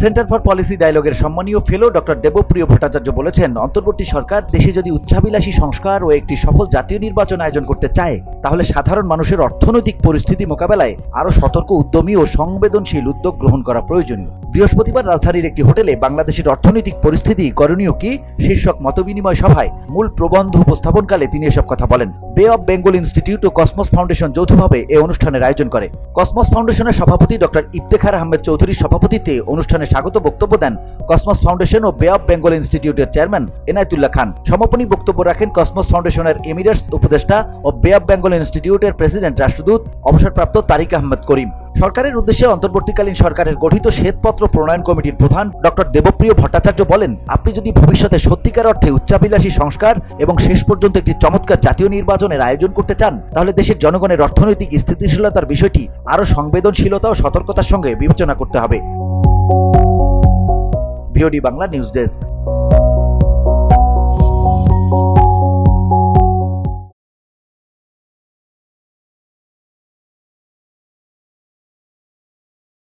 Centre for policy ডায়ালগের সম্মানীয় ফেলো doctor Debapriya Bhattacharya বলেছেন, অন্তর্বর্তী সরকার দেশে যদি উচ্চাভিলাষী সংস্কার ও একটি সফল জাতীয় নির্বাচন আয়োজন করতে চায়, তাহলে সাধারণ মানুষের অর্থনৈতিক পরিস্থিতি মোকাবেলায় আরও সতর্ক, উদ্যমী ও সংবেদনশীল উদ্যোগ গ্রহণ করা প্রয়োজনীয়। বৃহস্পতিবার রাজধানীর একটি হোটেলে বাংলাদেশের অর্থনৈতিক পরিস্থিতি করণীয় কি শীর্ষক মতবিনিময় সভায় মূল প্রবন্ধ উপস্থাপনকালে তিনি এসব কথা বলেন। বে অব বেঙ্গল ইনস্টিটিউট ও কসমস ফাউন্ডেশন যৌথভাবে এই অনুষ্ঠানের আয়োজন করে। কসমস ফাউন্ডেশনের সভাপতি ডক্টর ইফতেখার আহমেদ চৌধুরীর সভাপতিত্বে অনুষ্ঠানে স্বাগত বক্তব্য দেন কসমস ফাউন্ডেশন ও বে অব বেঙ্গল ইনস্টিটিউটের চেয়ারম্যান এনায়েতুল্লাহ খান। সমাপনী বক্তব্য রাখেন কসমস ফাউন্ডেশনের এমিরেটস উপদেষ্টা ও বে অব বেঙ্গল ইনস্টিটিউটের প্রেসিডেন্ট রাষ্ট্রদূত অবসরপ্রাপ্ত তারিক আহমেদ করিম। সরকারের উদ্দেশ্যে অন্তর্বর্তীকালীন সরকারের গঠিত শ্বেতপত্র প্রণয়ন কমিটির প্রধান ডক্টর দেবপ্রিয় ভট্টাচার্য বলেন, আপনি যদি ভবিষ্যতে সত্যিকার অর্থে উচ্চাভিলাষী সংস্কার এবং শেষ পর্যন্ত একটি চমৎকার জাতীয় নির্বাচনের আয়োজন করতে চান, তাহলে দেশের জনগণের অর্থনৈতিক স্থিতিশীলতার বিষয়টি আরও সংবেদনশীলতা ও সতর্কতার সঙ্গে বিবেচনা করতে হবে। VOD Bangla news desk.